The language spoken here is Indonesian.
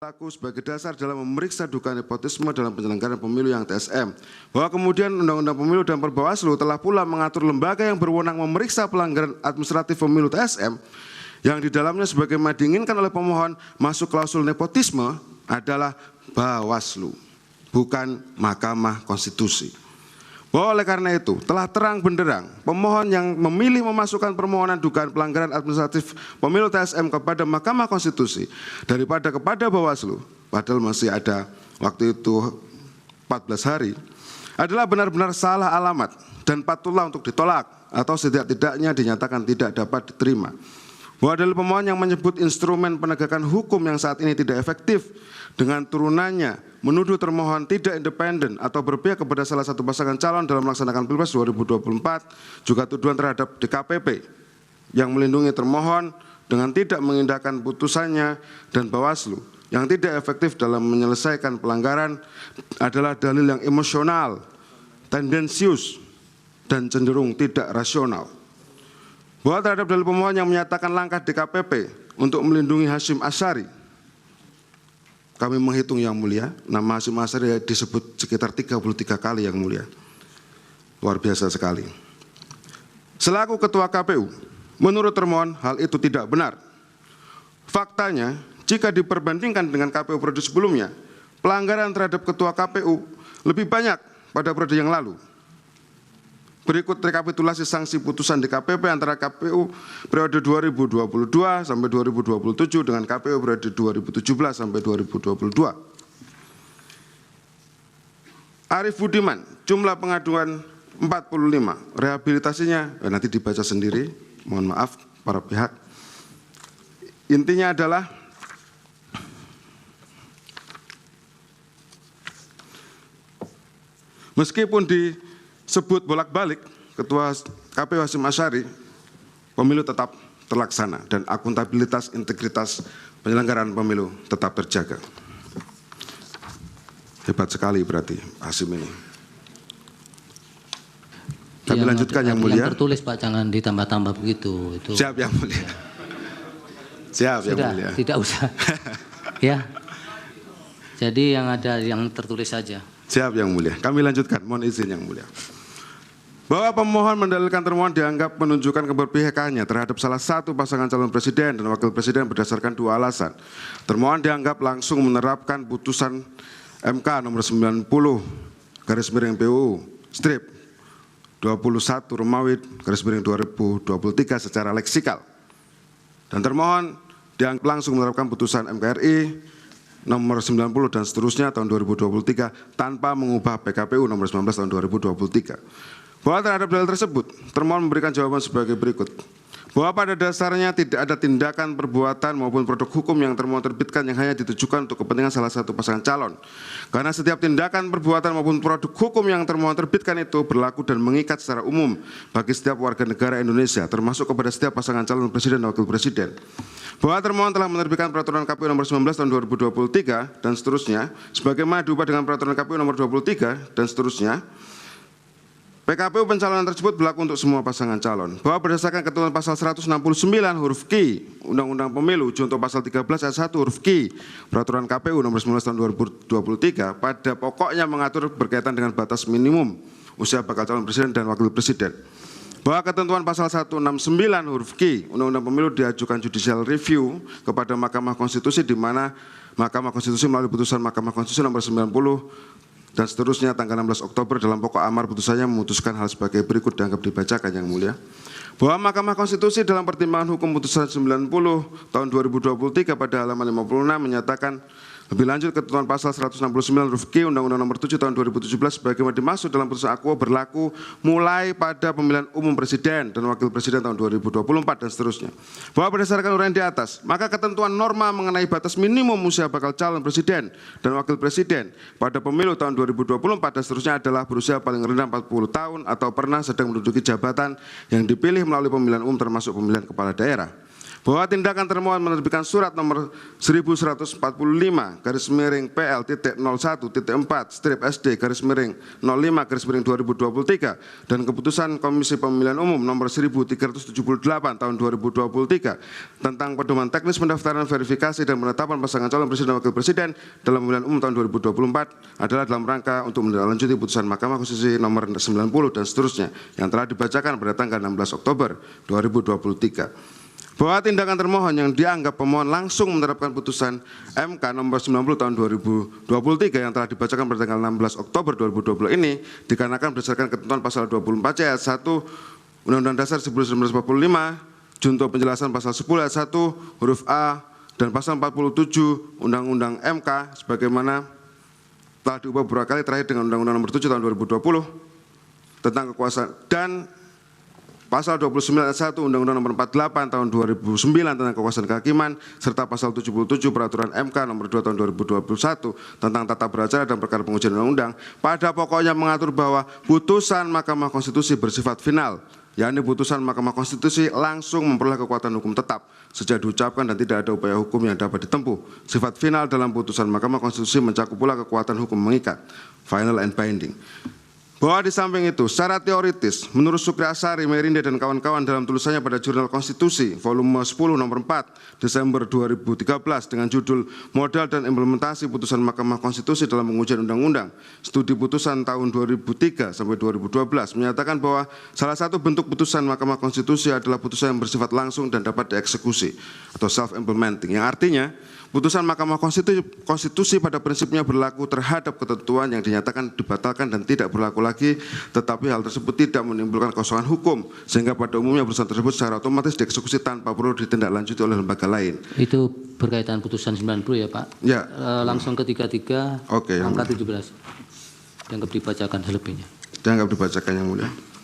berlaku sebagai dasar dalam memeriksa dugaan nepotisme dalam penyelenggaraan pemilu yang TSM. Bahwa kemudian Undang-Undang Pemilu dan Perbawaslu telah pula mengatur lembaga yang berwenang memeriksa pelanggaran administratif pemilu TSM yang di dalamnya sebagaimana diinginkan oleh pemohon masuk klausul nepotisme adalah Bawaslu, bukan Mahkamah Konstitusi. Bahwa oleh karena itu telah terang benderang pemohon yang memilih memasukkan permohonan dugaan pelanggaran administratif pemilu TSM kepada Mahkamah Konstitusi daripada kepada Bawaslu, padahal masih ada waktu itu 14 hari, adalah benar-benar salah alamat dan patutlah untuk ditolak atau setidak-tidaknya dinyatakan tidak dapat diterima. Bahwa dalil pemohon yang menyebut instrumen penegakan hukum yang saat ini tidak efektif dengan turunannya menuduh termohon tidak independen atau berpihak kepada salah satu pasangan calon dalam melaksanakan Pilpres 2024, juga tuduhan terhadap DKPP yang melindungi termohon dengan tidak mengindahkan putusannya dan Bawaslu yang tidak efektif dalam menyelesaikan pelanggaran adalah dalil yang emosional, tendensius, dan cenderung tidak rasional. Bahwa terhadap dalil pemohon yang menyatakan langkah DKPP untuk melindungi Hasyim Asyari, kami menghitung yang mulia, nama Hasyim Asyari disebut sekitar 33 kali yang mulia. Luar biasa sekali. Selaku Ketua KPU, menurut termohon hal itu tidak benar. Faktanya, jika diperbandingkan dengan KPU periode sebelumnya, pelanggaran terhadap Ketua KPU lebih banyak pada periode yang lalu. Berikut rekapitulasi sanksi putusan DKPP antara KPU periode 2022 sampai 2027 dengan KPU periode 2017 sampai 2022. Arif Budiman, jumlah pengaduan 45, rehabilitasinya nanti dibaca sendiri, mohon maaf para pihak. Intinya adalah meskipun disebut bolak-balik Ketua KPU Hasyim Asyari, pemilu tetap terlaksana dan akuntabilitas integritas penyelenggaraan pemilu tetap terjaga. Hebat sekali berarti Hasyim ini. Kami lanjutkan yang mulia. Yang tertulis Pak, jangan ditambah-tambah begitu. Itu. Siap yang mulia. Siap yang mulia. Tidak usah. Ya. Jadi yang ada yang tertulis saja. Siap yang mulia. Kami lanjutkan. Mohon izin yang mulia. Bahwa pemohon mendalilkan termohon dianggap menunjukkan keberpihakannya terhadap salah satu pasangan calon presiden dan wakil presiden berdasarkan dua alasan. Termohon dianggap langsung menerapkan putusan MK nomor 90 garis miring PUU strip 21 Romawi garis miring 2023 secara leksikal. Dan termohon dianggap langsung menerapkan putusan MKRI nomor 90 dan seterusnya tahun 2023 tanpa mengubah PKPU nomor 19 tahun 2023. Bahwa terhadap dalil tersebut, termohon memberikan jawaban sebagai berikut. Bahwa pada dasarnya tidak ada tindakan, perbuatan maupun produk hukum yang termohon terbitkan yang hanya ditujukan untuk kepentingan salah satu pasangan calon. Karena setiap tindakan, perbuatan maupun produk hukum yang termohon terbitkan itu berlaku dan mengikat secara umum bagi setiap warga negara Indonesia, termasuk kepada setiap pasangan calon presiden dan wakil presiden. Bahwa termohon telah menerbitkan peraturan KPU nomor 19 tahun 2023 dan seterusnya, sebagaimana diubah dengan peraturan KPU nomor 23 dan seterusnya. PKPU pencalonan tersebut berlaku untuk semua pasangan calon. Bahwa berdasarkan ketentuan pasal 169 huruf Q Undang-Undang Pemilu junto pasal 13 ayat 1 huruf Q Peraturan KPU nomor 19 tahun 2023 pada pokoknya mengatur berkaitan dengan batas minimum usia bakal calon presiden dan wakil presiden. Bahwa ketentuan pasal 169 huruf Q Undang-Undang Pemilu diajukan judicial review kepada Mahkamah Konstitusi di mana Mahkamah Konstitusi melalui putusan Mahkamah Konstitusi nomor 90 dan seterusnya tanggal 16 Oktober dalam pokok amar putusannya memutuskan hal sebagai berikut dianggap dibacakan yang mulia. Bahwa Mahkamah Konstitusi dalam pertimbangan hukum putusan 90 tahun 2023 pada halaman 56 menyatakan lebih lanjut ketentuan pasal 169 huruf Q Undang-Undang nomor 7 tahun 2017 sebagaimana dimaksud dalam putusan akuo berlaku mulai pada pemilihan umum presiden dan wakil presiden tahun 2024 dan seterusnya. Bahwa berdasarkan uraian di atas, maka ketentuan norma mengenai batas minimum usia bakal calon presiden dan wakil presiden pada pemilu tahun 2024 dan seterusnya adalah berusia paling rendah 40 tahun atau pernah sedang menduduki jabatan yang dipilih melalui pemilihan umum termasuk pemilihan kepala daerah. bahwa tindakan termohon menerbitkan surat nomor 1145-01.4/SD-05/2023 dan keputusan Komisi Pemilihan Umum nomor 1378 tahun 2023 tentang pedoman teknis pendaftaran, verifikasi dan penetapan pasangan calon presiden dan wakil presiden dalam pemilihan umum tahun 2024 adalah dalam rangka untuk menindaklanjuti putusan Mahkamah Konstitusi nomor 90 dan seterusnya yang telah dibacakan pada tanggal 16 Oktober 2023. Bahwa tindakan termohon yang dianggap pemohon langsung menerapkan putusan MK nomor 90 tahun 2023 yang telah dibacakan pada tanggal 16 Oktober 2020 ini dikarenakan berdasarkan ketentuan pasal 24C ayat 1 Undang-Undang Dasar 1945, junto penjelasan pasal 10 ayat 1 huruf A dan pasal 47 Undang-Undang MK sebagaimana telah diubah beberapa kali terakhir dengan Undang-Undang nomor 7 tahun 2020 tentang kekuasaan dan pasal 29 ayat 1 Undang-Undang nomor 48 tahun 2009 tentang kekuasaan kehakiman serta pasal 77 Peraturan MK nomor 2 tahun 2021 tentang tata beracara dan perkara pengujian undang-undang pada pokoknya mengatur bahwa putusan Mahkamah Konstitusi bersifat final, yakni putusan Mahkamah Konstitusi langsung memperoleh kekuatan hukum tetap sejak diucapkan dan tidak ada upaya hukum yang dapat ditempuh. Sifat final dalam putusan Mahkamah Konstitusi mencakup pula kekuatan hukum mengikat, final and binding. Bahwa di samping itu, secara teoritis, menurut Supri Asari, Merinde, dan kawan-kawan dalam tulisannya pada Jurnal Konstitusi, volume 10 nomor 4, Desember 2013, dengan judul Modal dan Implementasi Putusan Mahkamah Konstitusi dalam Pengujian Undang-Undang, Studi Putusan tahun 2003 sampai 2012, menyatakan bahwa salah satu bentuk putusan Mahkamah Konstitusi adalah putusan yang bersifat langsung dan dapat dieksekusi, atau self-implementing, yang artinya, putusan Mahkamah Konstitusi pada prinsipnya berlaku terhadap ketentuan yang dinyatakan dibatalkan dan tidak berlaku lagi, tetapi hal tersebut tidak menimbulkan kosongan hukum, sehingga pada umumnya putusan tersebut secara otomatis dieksekusi tanpa perlu ditindaklanjuti oleh lembaga lain. Itu berkaitan putusan 90 ya Pak? Ya. Langsung ke 33, Oke, angka 17. Dianggap dibacakan selebihnya. Dianggap dibacakan yang mulia.